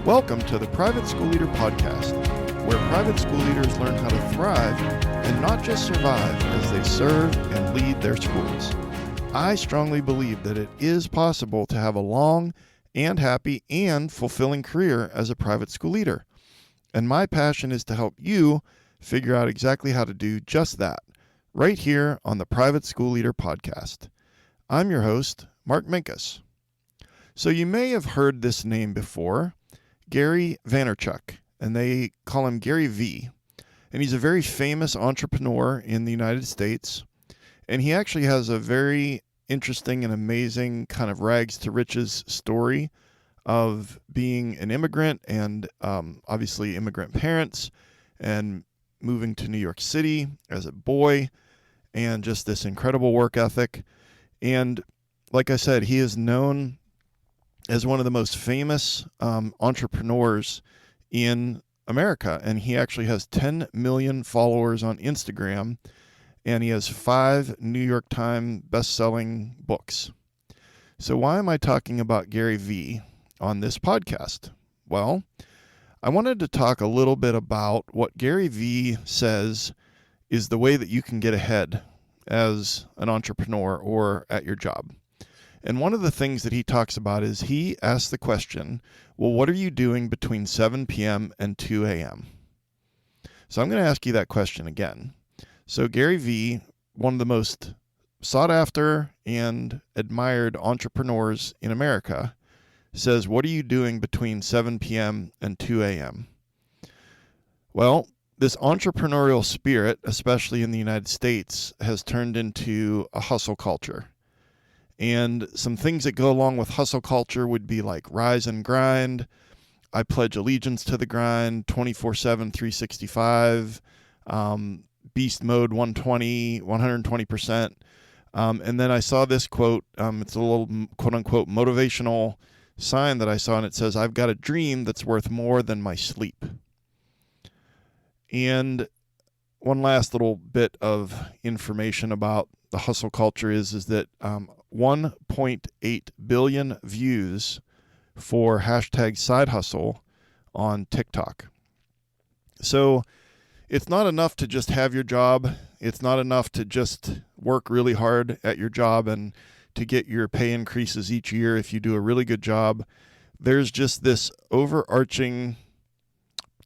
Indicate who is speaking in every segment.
Speaker 1: Welcome to the Private School Leader Podcast, where private school leaders learn how to thrive and not just survive as they serve and lead their schools. I strongly believe that it is possible to have a long and happy and fulfilling career as a private school leader. And my passion is to help you figure out exactly how to do just that, right here on the Private School Leader Podcast. I'm your host, Mark Minkus. So you may have heard this name before, Gary Vaynerchuk, and they call him Gary V. And he's a very famous entrepreneur in the United States. And he actually has a very interesting and amazing kind of rags to riches story of being an immigrant and obviously immigrant parents and moving to New York City as a boy and just this incredible work ethic. And like I said, he is known as one of the most famous entrepreneurs in America. And he actually has 10 million followers on Instagram, and he has 5 New York Times best-selling books. So why am I talking about Gary V on this podcast? Well, I wanted to talk a little bit about what Gary V says is the way that you can get ahead as an entrepreneur or at your job. And one of the things that he talks about is he asks the question, well, what are you doing between 7 p.m. and 2 a.m.? So I'm going to ask you that question again. So Gary V, one of the most sought after and admired entrepreneurs in America, says, what are you doing between 7 p.m. and 2 a.m.? Well, this entrepreneurial spirit, especially in the United States, has turned into a hustle culture. And some things that go along with hustle culture would be like rise and grind. I pledge allegiance to the grind, 24/7, 365, beast mode 120, 120%. And then I saw this quote. It's a little quote unquote motivational sign that I saw, and it says, I've got a dream that's worth more than my sleep. And one last little bit of information about the hustle culture is that 1.8 billion views for hashtag side hustle on TikTok. So it's not enough to just have your job. It's not enough to just work really hard at your job and to get your pay increases each year if you do a really good job. There's just this overarching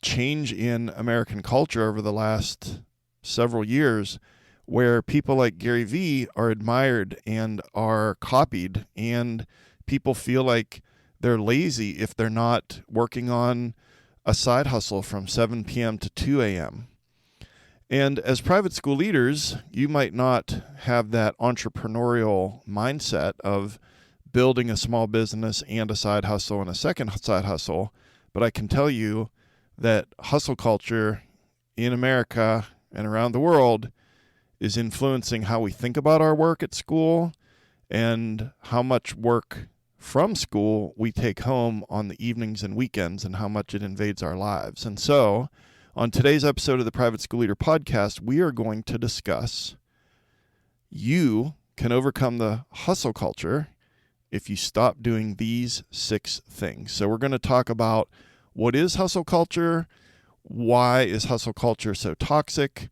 Speaker 1: change in American culture over the last several years where people like Gary V are admired and are copied, and people feel like they're lazy if they're not working on a side hustle from 7 p.m. to 2 a.m. And as private school leaders, you might not have that entrepreneurial mindset of building a small business and a side hustle and a second side hustle, but I can tell you that hustle culture in America and around the world is influencing how we think about our work at school and how much work from school we take home on the evenings and weekends and how much it invades our lives. And so on today's episode of the Private School Leader Podcast, we are going to discuss you can overcome the hustle culture if you stop doing these 6 things. So we're going to talk about what is hustle culture, why is hustle culture so toxic,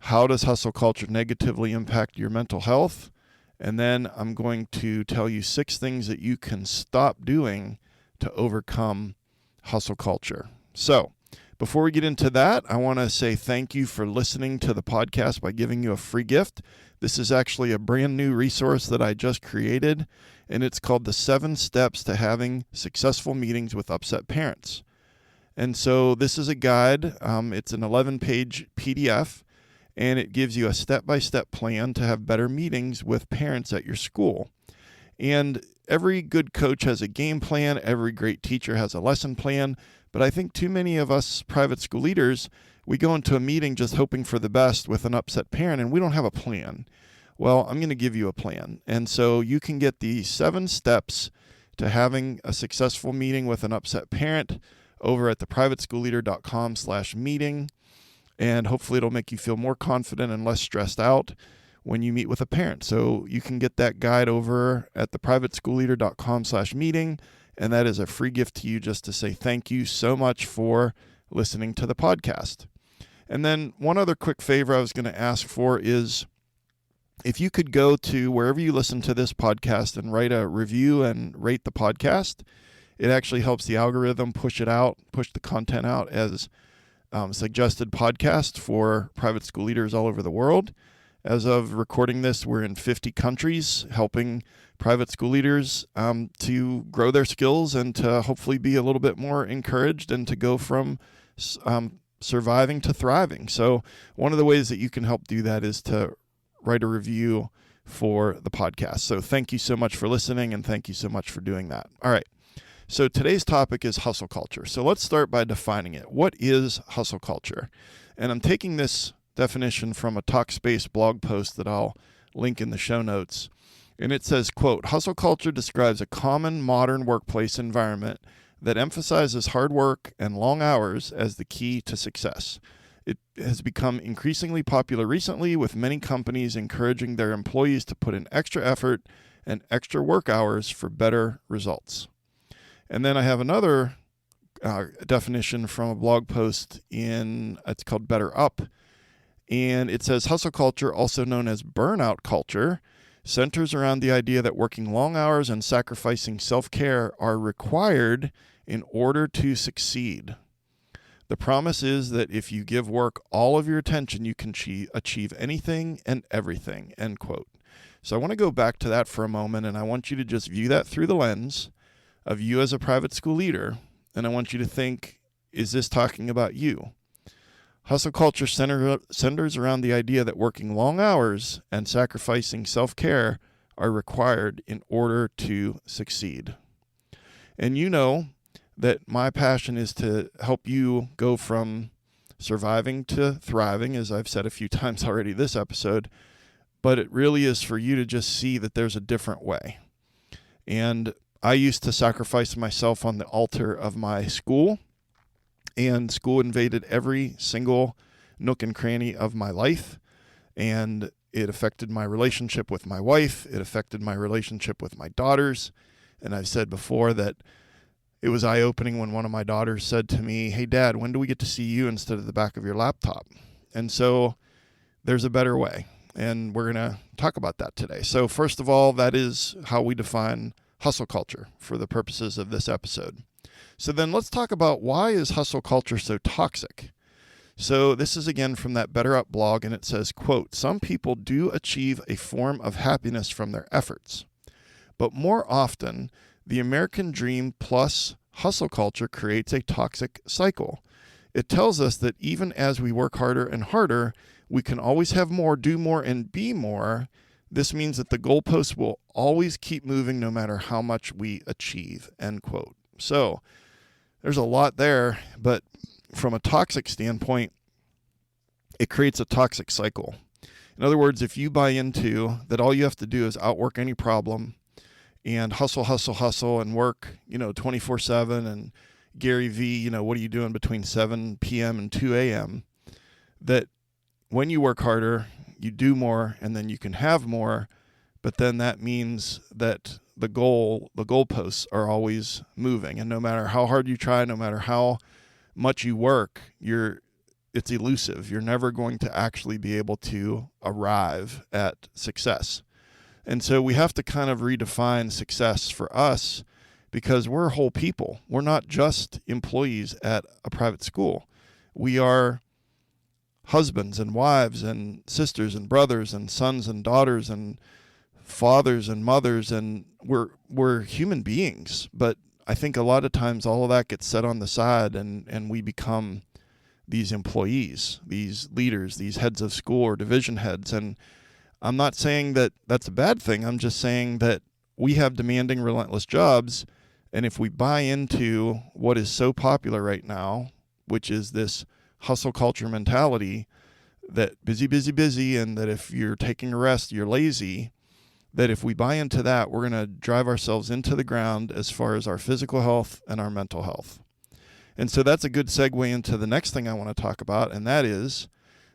Speaker 1: how does hustle culture negatively impact your mental health? And then I'm going to tell you 6 things that you can stop doing to overcome hustle culture. So before we get into that, I want to say thank you for listening to the podcast by giving you a free gift. This is actually a brand new resource that I just created, and it's called the 7 Steps to Having Successful Meetings with Upset Parents. And so this is a guide. It's an 11-page PDF. And it gives you a step-by-step plan to have better meetings with parents at your school. And every good coach has a game plan. Every great teacher has a lesson plan. But I think too many of us private school leaders, we go into a meeting just hoping for the best with an upset parent, and we don't have a plan. Well, I'm going to give you a plan. And so you can get the 7 steps to having a successful meeting with an upset parent over at theprivateschoolleader.com/meeting. And hopefully it'll make you feel more confident and less stressed out when you meet with a parent. So you can get that guide over at theprivateschoolleader.com/meeting. And that is a free gift to you just to say thank you so much for listening to the podcast. And then one other quick favor I was going to ask for is if you could go to wherever you listen to this podcast and write a review and rate the podcast. It actually helps the algorithm push the content out as suggested podcast for private school leaders all over the world. As of recording this, we're in 50 countries helping private school leaders to grow their skills and to hopefully be a little bit more encouraged and to go from surviving to thriving. So one of the ways that you can help do that is to write a review for the podcast. So thank you so much for listening, and thank you so much for doing that. All right. So today's topic is hustle culture. So let's start by defining it. What is hustle culture? And I'm taking this definition from a Talkspace blog post that I'll link in the show notes. And it says, quote, hustle culture describes a common modern workplace environment that emphasizes hard work and long hours as the key to success. It has become increasingly popular recently, with many companies encouraging their employees to put in extra effort and extra work hours for better results. And then I have another definition from a blog post it's called Better Up. And it says hustle culture, also known as burnout culture, centers around the idea that working long hours and sacrificing self-care are required in order to succeed. The promise is that if you give work all of your attention, you can achieve anything and everything, end quote. So I want to go back to that for a moment, and I want you to just view that through the lens of you as a private school leader, and I want you to think, is this talking about you? Hustle culture centers around the idea that working long hours and sacrificing self-care are required in order to succeed. And you know that my passion is to help you go from surviving to thriving, as I've said a few times already this episode, but it really is for you to just see that there's a different way. And I used to sacrifice myself on the altar of my school, and school invaded every single nook and cranny of my life, and it affected my relationship with my wife. It affected my relationship with my daughters, and I've said before that it was eye-opening when one of my daughters said to me, "Hey, Dad, when do we get to see you instead of the back of your laptop?" And so there's a better way, and we're going to talk about that today. So first of all, that is how we define hustle culture for the purposes of this episode. So then let's talk about why is hustle culture so toxic? So this is again from that Better Up blog, and it says, quote, some people do achieve a form of happiness from their efforts, but more often the American dream plus hustle culture creates a toxic cycle. It tells us that even as we work harder and harder, we can always have more, do more, and be more. This means that the goalposts will always keep moving no matter how much we achieve, end quote. So there's a lot there, but from a toxic standpoint, it creates a toxic cycle. In other words, if you buy into that all you have to do is outwork any problem and hustle, hustle, hustle and work, 24/7 and Gary V, what are you doing between 7 p.m. and 2 a.m., that when you work harder, you do more, and then you can have more, but then that means that the goalposts are always moving, and no matter how hard you try, no matter how much you work, it's elusive. You're never going to actually be able to arrive at success. And so we have to kind of redefine success for us, because we're whole people. We're not just employees at a private school. We are husbands and wives and sisters and brothers and sons and daughters and fathers and mothers, and we're human beings. But I think a lot of times all of that gets set on the side, and we become these employees, these leaders, these heads of school or division heads. And I'm not saying that that's a bad thing. I'm just saying that we have demanding, relentless jobs, and if we buy into what is so popular right now, which is this hustle culture mentality, that busy, busy, busy, and that if you're taking a rest, you're lazy, that if we buy into that, we're going to drive ourselves into the ground as far as our physical health and our mental health. And so that's a good segue into the next thing I want to talk about, and that is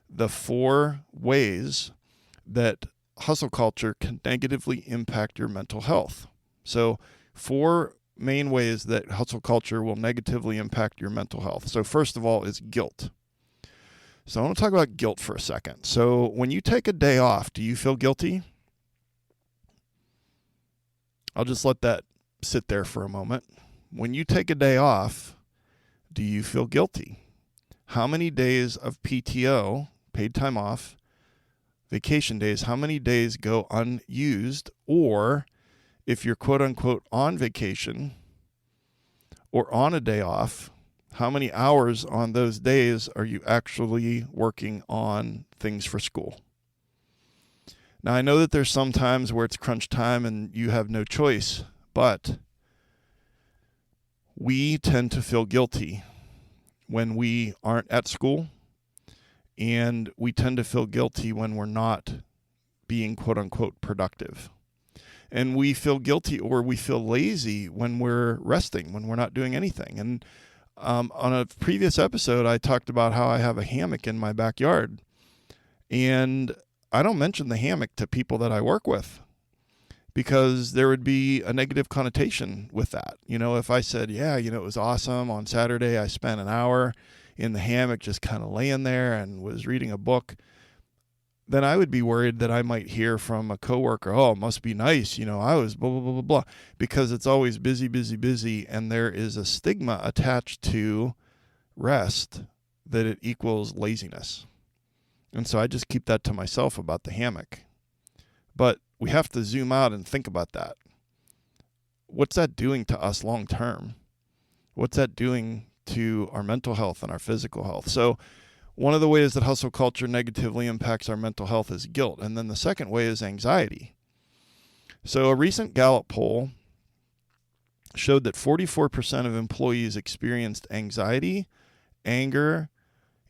Speaker 1: the 4 ways that hustle culture can negatively impact your mental health. So 4 main ways that hustle culture will negatively impact your mental health. So first of all is guilt. So I want to talk about guilt for a second. So when you take a day off, do you feel guilty? I'll just let that sit there for a moment. When you take a day off, do you feel guilty? How many days of PTO, paid time off, vacation days, how many days go unused? Or if you're quote unquote on vacation or on a day off, how many hours on those days are you actually working on things for school? Now, I know that there's some times where it's crunch time and you have no choice, but we tend to feel guilty when we aren't at school, and we tend to feel guilty when we're not being quote unquote productive. And we feel guilty or we feel lazy when we're resting, when we're not doing anything. And on a previous episode, I talked about how I have a hammock in my backyard, and I don't mention the hammock to people that I work with because there would be a negative connotation with that. If I said, yeah, it was awesome. On Saturday, I spent an hour in the hammock just kind of laying there and was reading a book, then I would be worried that I might hear from a coworker, oh, it must be nice. I was blah, blah, blah, blah, blah, because it's always busy, busy, busy. And there is a stigma attached to rest that it equals laziness. And so I just keep that to myself about the hammock. But we have to zoom out and think about that. What's that doing to us long term? What's that doing to our mental health and our physical health? So one of the ways that hustle culture negatively impacts our mental health is guilt. And then the second way is anxiety. So a recent Gallup poll showed that 44% of employees experienced anxiety, anger,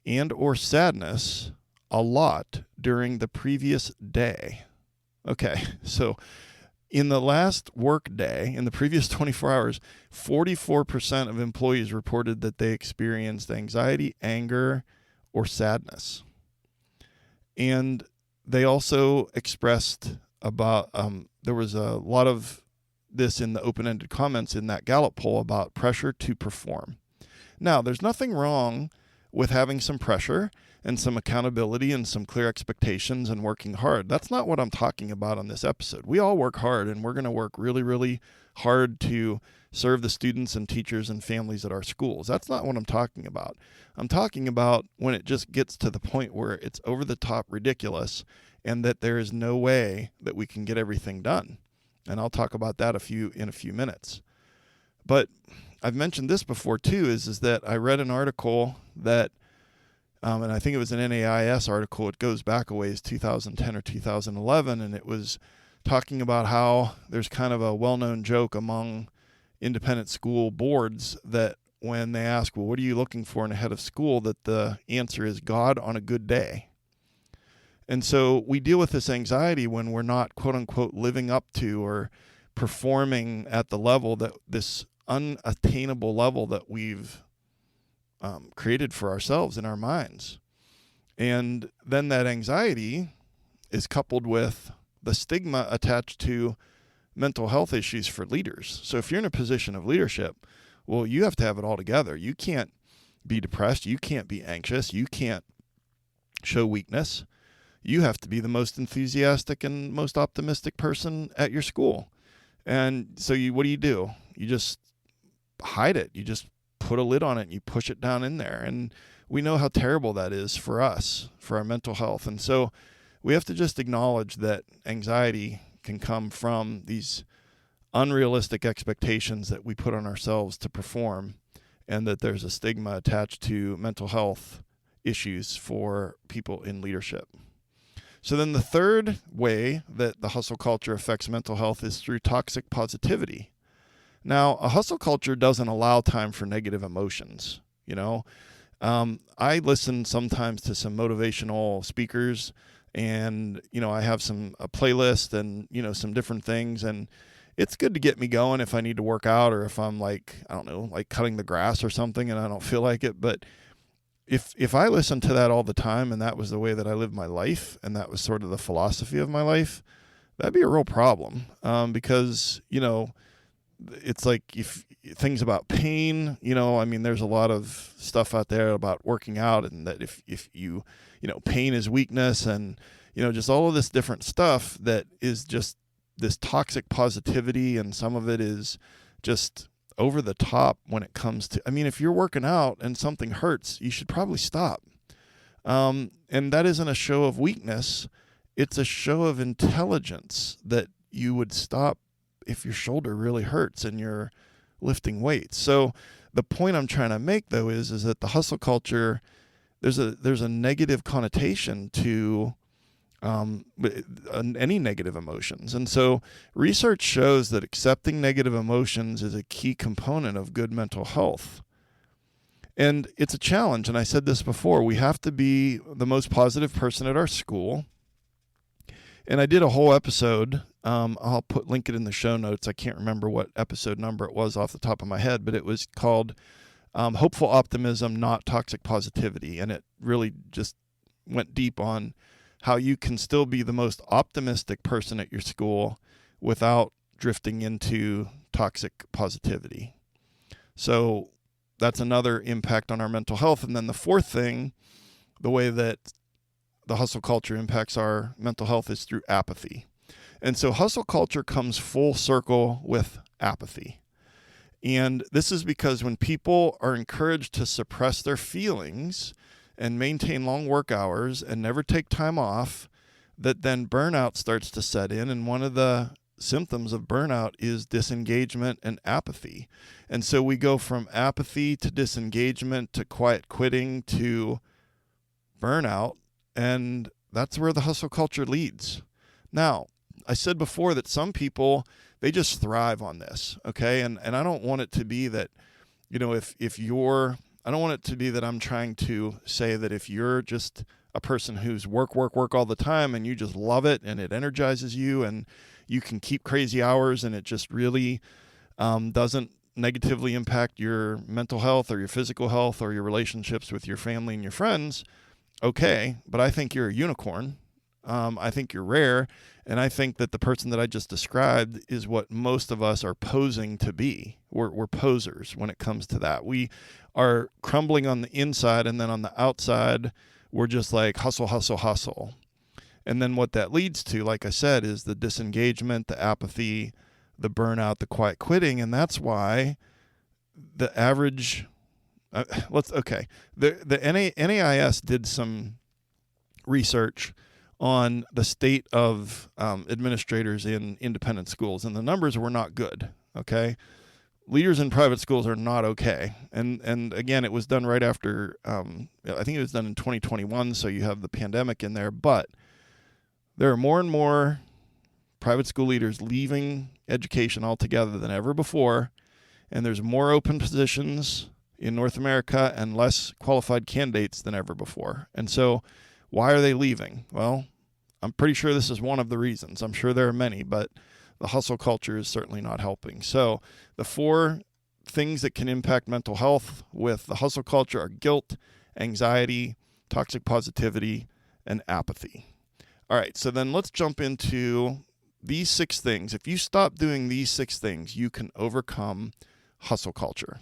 Speaker 1: and or sadness a lot during the previous day. Okay, so in the last work day, in the previous 24 hours, 44% of employees reported that they experienced anxiety, anger, or sadness. And they also expressed about, there was a lot of this in the open-ended comments in that Gallup poll about pressure to perform. Now, there's nothing wrong with having some pressure and some accountability and some clear expectations and working hard. That's not what I'm talking about on this episode. We all work hard, and we're going to work really, really hard to serve the students and teachers and families at our schools. That's not what I'm talking about. I'm talking about when it just gets to the point where it's over the top ridiculous and that there is no way that we can get everything done. And I'll talk about that in a few minutes. But I've mentioned this before too, is that I read an article that and I think it was an NAIS article. It goes back a ways, 2010 or 2011, and it was talking about how there's kind of a well-known joke among independent school boards that when they ask, well, what are you looking for in a head of school, that the answer is God on a good day. And so we deal with this anxiety when we're not, quote unquote, living up to or performing at the level that this unattainable level that we've created for ourselves in our minds. And then that anxiety is coupled with the stigma attached to mental health issues for leaders. So if you're in a position of leadership, well, you have to have it all together. You can't be depressed. You can't be anxious. You can't show weakness. You have to be the most enthusiastic and most optimistic person at your school. And so what do? You just hide it. You just put a lid on it and you push it down in there. And we know how terrible that is for us, for our mental health. And so we have to just acknowledge that anxiety can come from these unrealistic expectations that we put on ourselves to perform, and that there's a stigma attached to mental health issues for people in leadership. So then the third way that the hustle culture affects mental health is through toxic positivity. Now, a hustle culture doesn't allow time for negative emotions. I listen sometimes to some motivational speakers, and, I have a playlist and, some different things. And it's good to get me going if I need to work out, or if I'm like cutting the grass or something and I don't feel like it. But if I listened to that all the time and that was the way that I lived my life and that was sort of the philosophy of my life, that'd be a real problem. Because, it's like if things about pain, I mean, there's a lot of stuff out there about working out, and that if you, pain is weakness, and, just all of this different stuff that is just this toxic positivity. And some of it is just over the top when it comes to, I mean, if you're working out and something hurts, you should probably stop. And that isn't a show of weakness. It's a show of intelligence that you would stop if your shoulder really hurts and you're lifting weights. So the point I'm trying to make, though, is that the hustle culture, there's a negative connotation to any negative emotions. And so research shows that accepting negative emotions is a key component of good mental health. And it's a challenge. And I said this before, we have to be the most positive person at our school. And I did a whole episode. I'll link it in the show notes. I can't remember what episode number it was off the top of my head, but it was called Hopeful Optimism, Not Toxic Positivity. And it really just went deep on how you can still be the most optimistic person at your school without drifting into toxic positivity. So that's another impact on our mental health. And then the fourth thing, the way that the hustle culture impacts our mental health, is through apathy. And so hustle culture comes full circle with apathy. And this is because when people are encouraged to suppress their feelings and maintain long work hours and never take time off, that then burnout starts to set in. And one of the symptoms of burnout is disengagement and apathy. And so we go from apathy to disengagement to quiet quitting to burnout. And that's where the hustle culture leads. Now, I said before that some people, they just thrive on this, okay? And I don't want it to be that, I don't want it to be that I'm trying to say that if you're just a person who's work all the time and you just love it and it energizes you and you can keep crazy hours and it just really doesn't negatively impact your mental health or your physical health or your relationships with your family and your friends, okay, but I think you're a unicorn. I think you're rare, and I think that the person that I just described is what most of us are posing to be. We're posers when it comes to that. We are crumbling on the inside, and then on the outside, we're just like hustle, hustle, hustle. And then what that leads to, like I said, is the disengagement, the apathy, the burnout, the quiet quitting, and that's why the average the NAIS did some research on the state of administrators in independent schools, and the numbers were not good, okay? Leaders in private schools are not okay. And again, it was done right after, I think it was done in 2021, so you have the pandemic in there, but there are more and more private school leaders leaving education altogether than ever before, and there's more open positions in North America and less qualified candidates than ever before. And so why are they leaving? Well, I'm pretty sure this is one of the reasons. I'm sure there are many, but the hustle culture is certainly not helping. So the four things that can impact mental health with the hustle culture are guilt, anxiety, toxic positivity, and apathy. All right, so then let's jump into these 6 things. If you stop doing these 6 things, you can overcome hustle culture.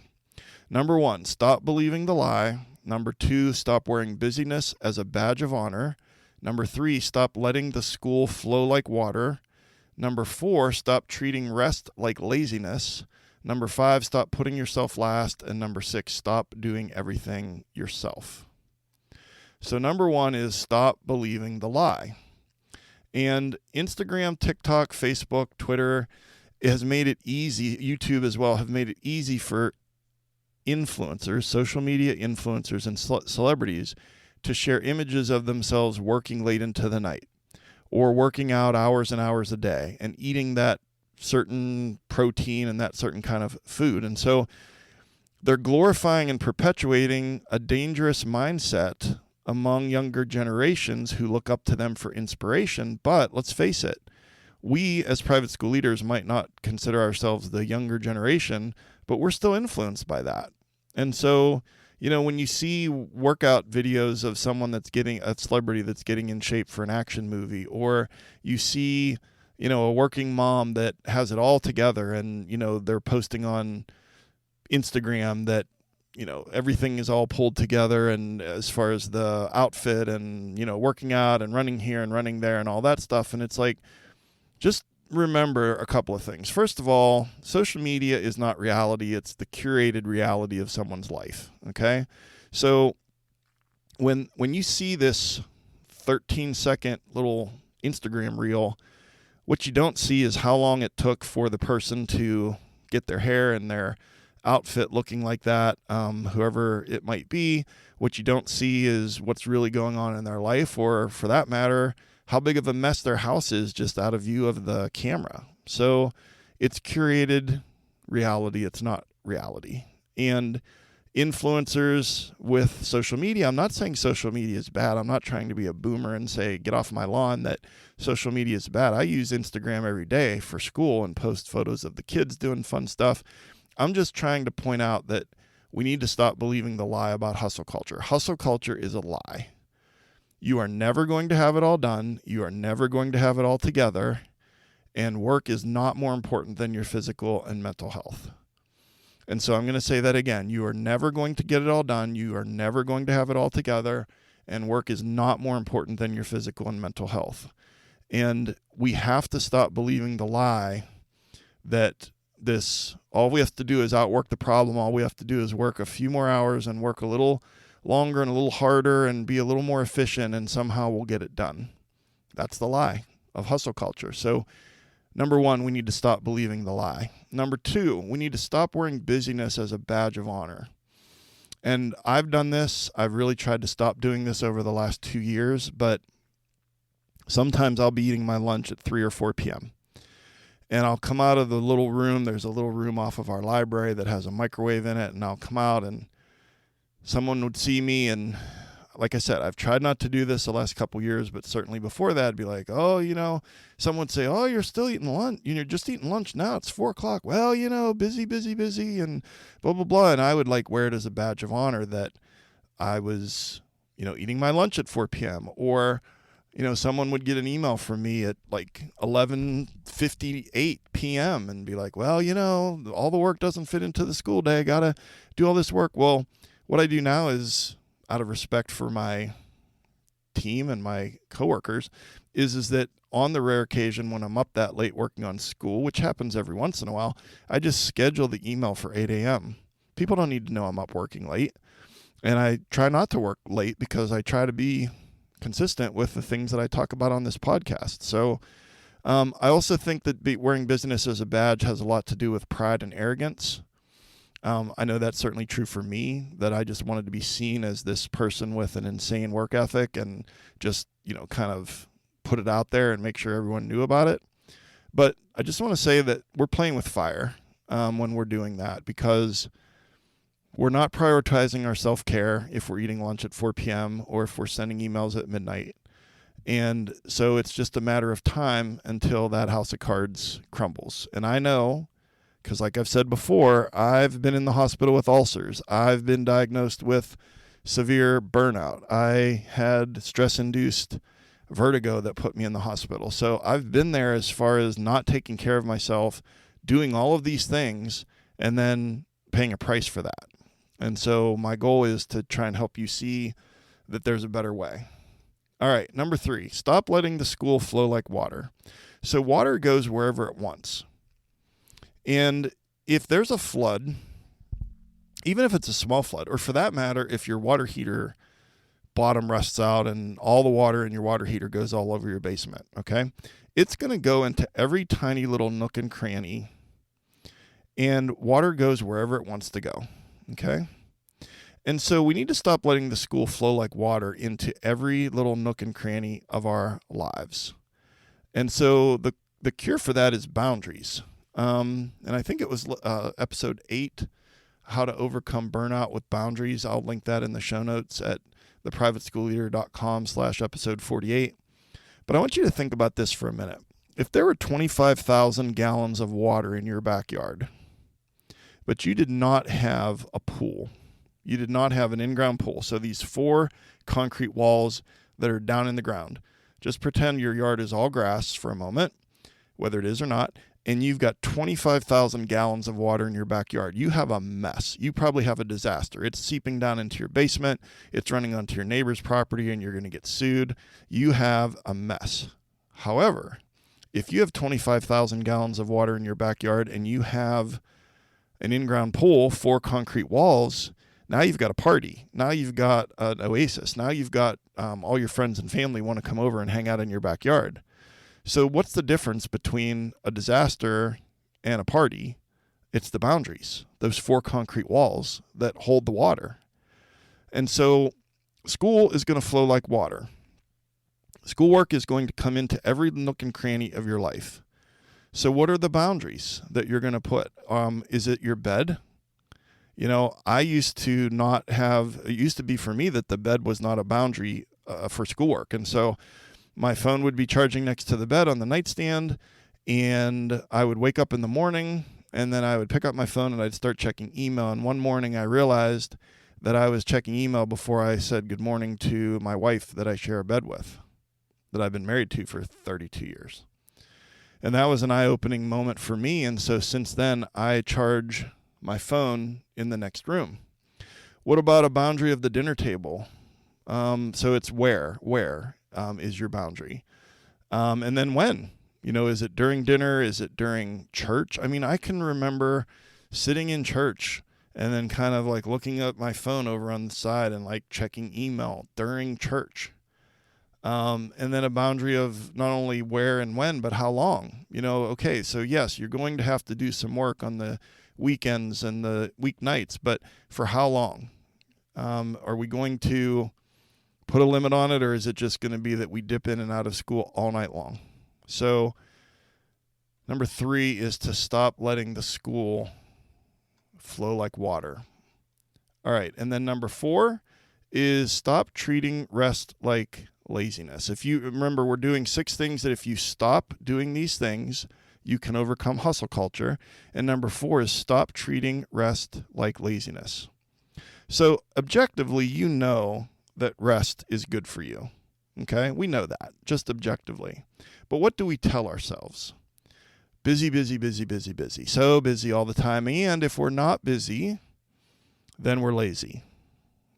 Speaker 1: Number 1, stop believing the lie. Number 2, stop wearing busyness as a badge of honor. Number 3, stop letting the school flow like water. Number 4, stop treating rest like laziness. Number 5, stop putting yourself last. And number 6, stop doing everything yourself. So number 1 is stop believing the lie. And Instagram, TikTok, Facebook, Twitter, it has made it easy, YouTube as well, have made it easy for influencers, social media influencers, and celebrities to share images of themselves working late into the night or working out hours and hours a day and eating that certain protein and that certain kind of food. And so they're glorifying and perpetuating a dangerous mindset among younger generations who look up to them for inspiration. But let's face it, we as private school leaders might not consider ourselves the younger generation, but we're still influenced by that. And so, when you see workout videos of someone that's getting a celebrity that's getting in shape for an action movie, or you see, a working mom that has it all together, and, they're posting on Instagram that, everything is all pulled together, and as far as the outfit and, working out and running here and running there and all that stuff. And it's like, just remember a couple of things. First of all, social media is not reality. It's the curated reality of someone's life. Okay. So when you see this 13-second little Instagram reel, what you don't see is how long it took for the person to get their hair and their outfit looking like that, whoever it might be. What you don't see is what's really going on in their life, or for that matter, how big of a mess their house is just out of view of the camera. So it's curated reality. It's not reality. And influencers with social media, I'm not saying social media is bad. I'm not trying to be a boomer and say, get off my lawn, that social media is bad. I use Instagram every day for school and post photos of the kids doing fun stuff. I'm just trying to point out that we need to stop believing the lie about hustle culture. Hustle culture is a lie. You are never going to have it all done. You are never going to have it all together. And work is not more important than your physical and mental health. And so I'm going to say that again. You are never going to get it all done. You are never going to have it all together. And work is not more important than your physical and mental health. And we have to stop believing the lie that all we have to do is outwork the problem. All we have to do is work a few more hours and work a little longer and a little harder and be a little more efficient, and somehow we'll get it done. That's the lie of hustle culture. So number one, we need to stop believing the lie. Number two, we need to stop wearing busyness as a badge of honor. And I've done this. I've really tried to stop doing this over the last 2 years, but sometimes I'll be eating my lunch at 3 or 4 p.m. And I'll come out of the little room. There's a little room off of our library that has a microwave in it. And I'll come out and someone would see me, and like I said, I've tried not to do this the last couple years, but certainly before that, I'd be like, someone would say, oh, you're still eating lunch. You're just eating lunch now. It's 4 o'clock. Well, busy, and blah, blah, blah. And I would wear it as a badge of honor that I was, eating my lunch at 4 p.m. Or, someone would get an email from me at 11:58 p.m. and be like, well, all the work doesn't fit into the school day. I got to do all this work. Well, what I do now is, out of respect for my team and my coworkers, is that on the rare occasion when I'm up that late working on school, which happens every once in a while, I just schedule the email for 8 a.m. People don't need to know I'm up working late. And I try not to work late because I try to be consistent with the things that I talk about on this podcast. So I also think that wearing business as a badge has a lot to do with pride and arrogance. I know that's certainly true for me, that I just wanted to be seen as this person with an insane work ethic and just, kind of put it out there and make sure everyone knew about it. But I just want to say that we're playing with fire when we're doing that, because we're not prioritizing our self-care if we're eating lunch at 4 p.m. or if we're sending emails at midnight. And so it's just a matter of time until that house of cards crumbles. And I know, because like I've said before, I've been in the hospital with ulcers. I've been diagnosed with severe burnout. I had stress-induced vertigo that put me in the hospital. So I've been there as far as not taking care of myself, doing all of these things, and then paying a price for that. And so my goal is to try and help you see that there's a better way. All right, number 3, stop letting the school flow like water. So water goes wherever it wants. And if there's a flood, even if it's a small flood, or for that matter, if your water heater bottom rusts out and all the water in your water heater goes all over your basement, okay, it's going to go into every tiny little nook and cranny, and water goes wherever it wants to go, okay? And so we need to stop letting the school flow like water into every little nook and cranny of our lives. And so the cure for that is boundaries. And I think it was episode 8, how to overcome burnout with boundaries. I'll link that in the show notes at theprivateschoolleader.com/episode 48. But I want you to think about this for a minute. If there were 25,000 gallons of water in your backyard, but you did not have a pool, you did not have an in-ground pool, so these 4 concrete walls that are down in the ground, just pretend your yard is all grass for a moment. whether it is or not, and you've got 25,000 gallons of water in your backyard, you have a mess. You probably have a disaster. It's seeping down into your basement. It's running onto your neighbor's property, and you're going to get sued. You have a mess. However, if you have 25,000 gallons of water in your backyard and you have an in-ground pool, 4 concrete walls, now you've got a party. Now you've got an oasis. Now you've got all your friends and family want to come over and hang out in your backyard. So what's the difference between a disaster and a party? It's the boundaries, those 4 concrete walls that hold the water. And so school is going to flow like water. Schoolwork is going to come into every nook and cranny of your life. So what are the boundaries that you're going to put? Is it your bed? You know, it used to be for me that the bed was not a boundary for schoolwork. And so my phone would be charging next to the bed on the nightstand, and I would wake up in the morning, and then I would pick up my phone and I'd start checking email. And one morning I realized that I was checking email before I said good morning to my wife that I share a bed with, that I've been married to for 32 years. And that was an eye-opening moment for me. And so since then, I charge my phone in the next room. What about a boundary of the dinner table? So it's where is your boundary? And then when? You know, is it during dinner? Is it during church? I mean, I can remember sitting in church and then kind of like looking at my phone over on the side and like checking email during church. And then a boundary of not only where and when, but how long. You know, okay, so yes, you're going to have to do some work on the weekends and the weeknights, but for how long? Are we going to put a limit on it, or is it just going to be that we dip in and out of school all night long? So number 3 is to stop letting the school flow like water. All right, and then number 4 is stop treating rest like laziness. If you remember, we're doing 6 things that if you stop doing these things, you can overcome hustle culture. And number 4 is stop treating rest like laziness. So objectively, you know that rest is good for you. Okay? We know that, just objectively. But what do we tell ourselves? Busy, busy, busy, busy, busy. So busy all the time. And if we're not busy, then we're lazy.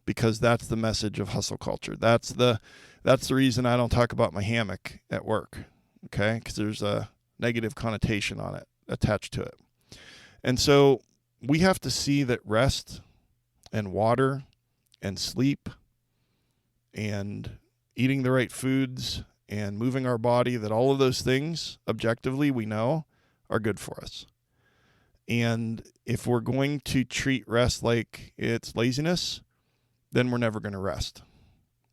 Speaker 1: Because that's the message of hustle culture. That's the reason I don't talk about my hammock at work. Okay? Because there's a negative connotation on it, attached to it. And so we have to see that rest and water and sleep and eating the right foods and moving our body, that all of those things, objectively, we know are good for us. And if we're going to treat rest like it's laziness, then we're never going to rest.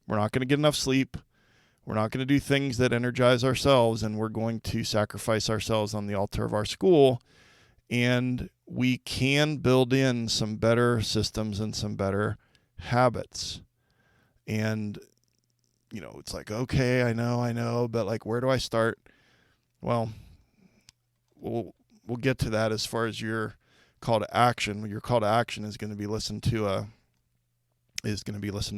Speaker 1: We're not going to get enough sleep. We're not going to do things that energize ourselves, and we're going to sacrifice ourselves on the altar of our school. And we can build in some better systems and some better habits. And, you know, it's like, okay, I know, but like, where do I start? Well, we'll get to that as far as your call to action. Your call to action is going to be listen to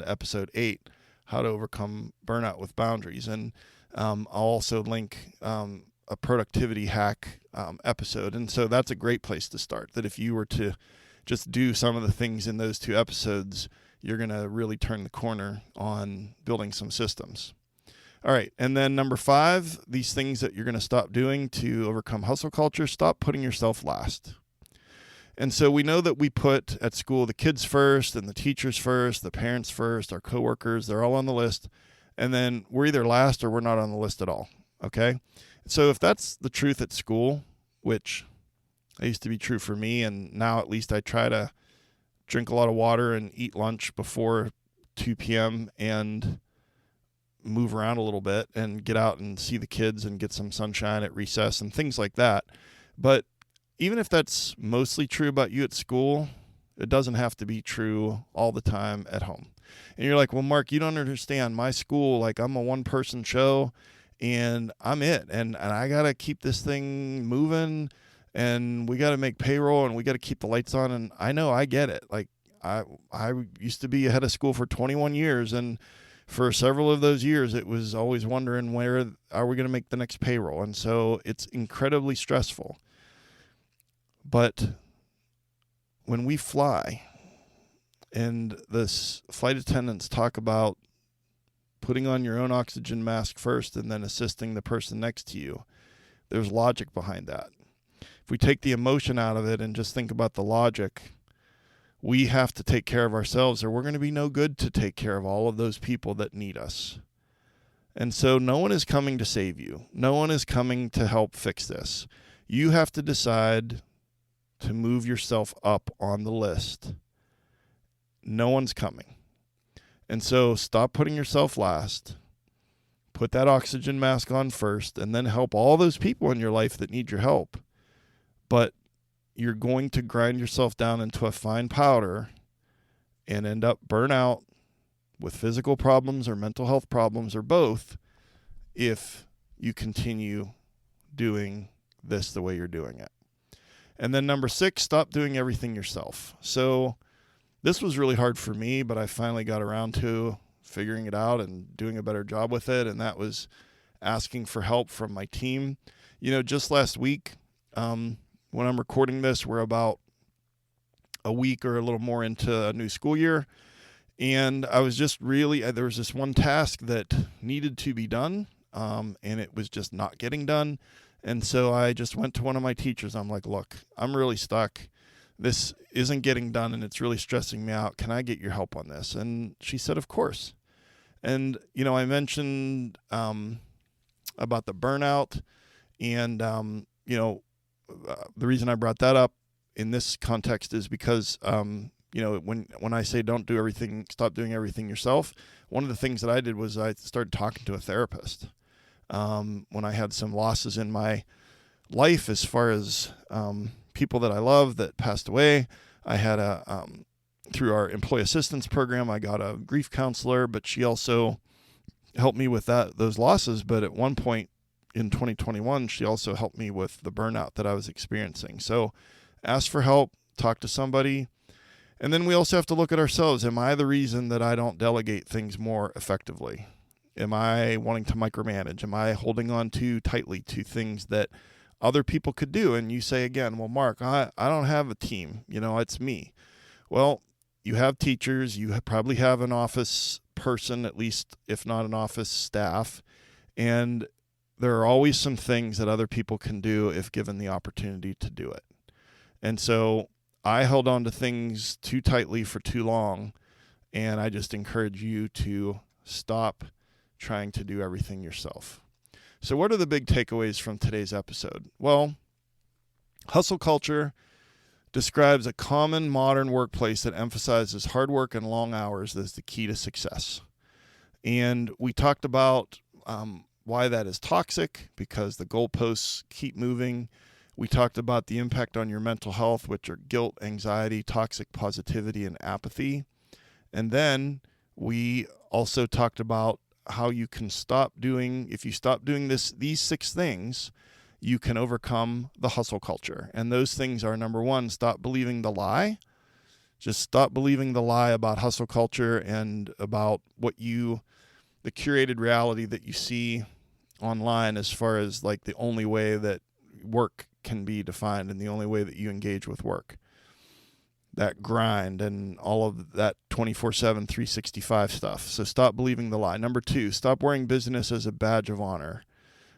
Speaker 1: episode 8, how to overcome burnout with boundaries. And I'll also link a productivity hack episode. And so that's a great place to start, that if you were to just do some of the things in those 2 episodes, you're going to really turn the corner on building some systems. All right. And then number 5, these things that you're going to stop doing to overcome hustle culture: stop putting yourself last. And so we know that we put at school the kids first and the teachers first, the parents first, our coworkers, they're all on the list. And then we're either last or we're not on the list at all. Okay. So if that's the truth at school, which used to be true for me, and now at least I try to drink a lot of water and eat lunch before 2 p.m. and move around a little bit and get out and see the kids and get some sunshine at recess and things like that. But even if that's mostly true about you at school, it doesn't have to be true all the time at home. And you're like, well, Mark, you don't understand. My school, like, I'm a one-person show, and I'm it. And I got to keep this thing moving, and we got to make payroll, and we got to keep the lights on. And I know, I get it. Like, I used to be a head of school for 21 years, and for several of those years, it was always wondering, where are we going to make the next payroll? And so it's incredibly stressful. But when we fly and the flight attendants talk about putting on your own oxygen mask first and then assisting the person next to you, there's logic behind that. If we take the emotion out of it and just think about the logic, we have to take care of ourselves, or we're going to be no good to take care of all of those people that need us. And so no one is coming to save you. No one is coming to help fix this. You have to decide to move yourself up on the list. No one's coming. And so stop putting yourself last. Put that oxygen mask on first, and then help all those people in your life that need your help. But you're going to grind yourself down into a fine powder and end up burnt out with physical problems or mental health problems or both if you continue doing this the way you're doing it. And then number 6, stop doing everything yourself. So this was really hard for me, but I finally got around to figuring it out and doing a better job with it, and that was asking for help from my team. Just last week, when I'm recording this, we're about a week or a little more into a new school year. And I was just there was this one task that needed to be done, and it was just not getting done. And so I just went to one of my teachers. I'm like, look, I'm really stuck. This isn't getting done, and it's really stressing me out. Can I get your help on this? And she said, of course. And, I mentioned about the burnout, and, the reason I brought that up in this context is because, when I say stop doing everything yourself, one of the things that I did was I started talking to a therapist. When I had some losses in my life as far as people that I love that passed away, I had through our employee assistance program, I got a grief counselor, but she also helped me with those losses. But at one point in 2021, she also helped me with the burnout that I was experiencing. So ask for help, talk to somebody. And then we also have to look at ourselves. Am I the reason that I don't delegate things more effectively? Am I wanting to micromanage? Am I holding on too tightly to things that other people could do? And you say again, well, Mark, I don't have a team. It's me. Well, you have teachers. You probably have an office person, at least if not an office staff. And there are always some things that other people can do if given the opportunity to do it. And so I held on to things too tightly for too long, and I just encourage you to stop trying to do everything yourself. So what are the big takeaways from today's episode? Well, hustle culture describes a common modern workplace that emphasizes hard work and long hours as the key to success. And we talked about why that is toxic, because the goalposts keep moving. We talked about the impact on your mental health, which are guilt, anxiety, toxic positivity, and apathy. And then we also talked about how you can if you stop doing these 6 things, you can overcome the hustle culture. And those things are, number 1, stop believing the lie. Just stop believing the lie about hustle culture and about the curated reality that you see online as far as like the only way that work can be defined and the only way that you engage with work. That grind and all of that 24/7, 365 stuff. So stop believing the lie. Number 2, stop wearing business as a badge of honor.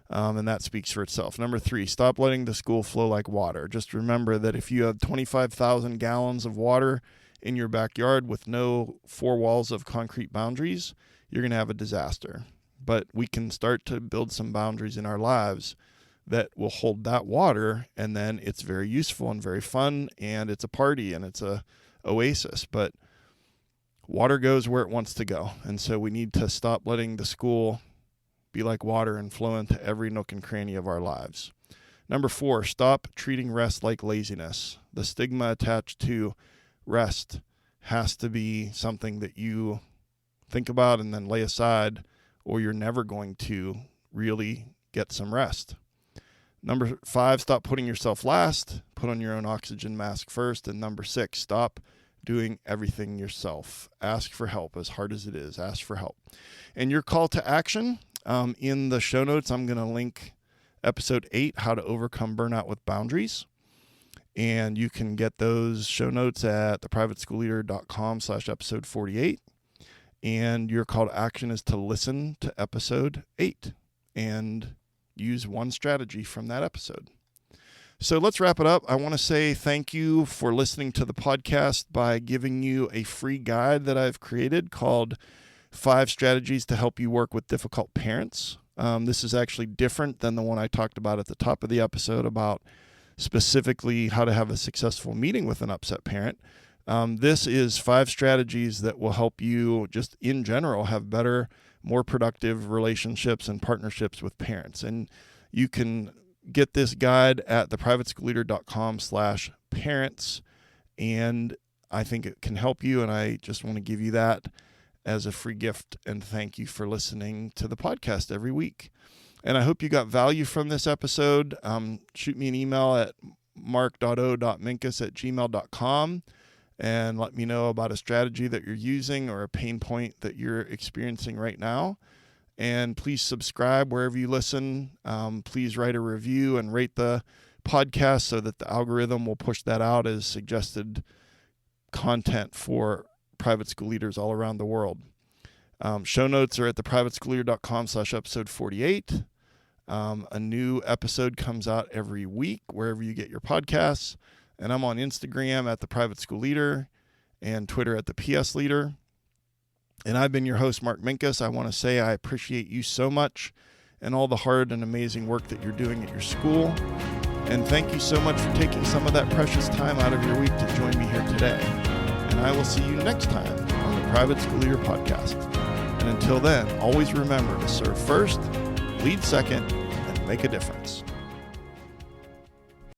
Speaker 1: And that speaks for itself. Number 3, stop letting the school flow like water. Just remember that if you have 25,000 gallons of water in your backyard with no 4 walls of concrete boundaries, you're going to have a disaster. But we can start to build some boundaries in our lives that will hold that water, and then it's very useful and very fun, and it's a party, and it's a oasis. But water goes where it wants to go, and so we need to stop letting the school be like water and flow into every nook and cranny of our lives. Number 4, stop treating rest like laziness. The stigma attached to rest has to be something that you think about and then lay aside, or you're never going to really get some rest. Number 5, stop putting yourself last. Put on your own oxygen mask first. And number 6, stop doing everything yourself. Ask for help. As hard as it is, ask for help. And your call to action, in the show notes, I'm going to link episode 8, How to Overcome Burnout with Boundaries. And you can get those show notes at theprivateschoolleader.com/episode 48. And your call to action is to listen to episode 8 and use one strategy from that episode. So let's wrap it up. I want to say thank you for listening to the podcast by giving you a free guide that I've created called 5 Strategies to Help You Work with Difficult Parents. This is actually different than the one I talked about at the top of the episode about specifically how to have a successful meeting with an upset parent. This is 5 strategies that will help you just in general have better, more productive relationships and partnerships with parents. And you can get this guide at theprivateschoolleader.com/parents. And I think it can help you. And I just want to give you that as a free gift and thank you for listening to the podcast every week. And I hope you got value from this episode. Shoot me an email at mark.o.minkus@gmail.com and let me know about a strategy that you're using or a pain point that you're experiencing right now. And please subscribe wherever you listen. Please write a review and rate the podcast so that the algorithm will push that out as suggested content for private school leaders all around the world. Show notes are at theprivateschoolleader.com/episode 48. A new episode comes out every week wherever you get your podcasts. And I'm on Instagram at The Private School Leader and Twitter at The PS Leader. And I've been your host, Mark Minkus. I want to say I appreciate you so much and all the hard and amazing work that you're doing at your school. And thank you so much for taking some of that precious time out of your week to join me here today. And I will see you next time on the Private School Leader Podcast. And until then, always remember to serve first, lead second, and make a difference.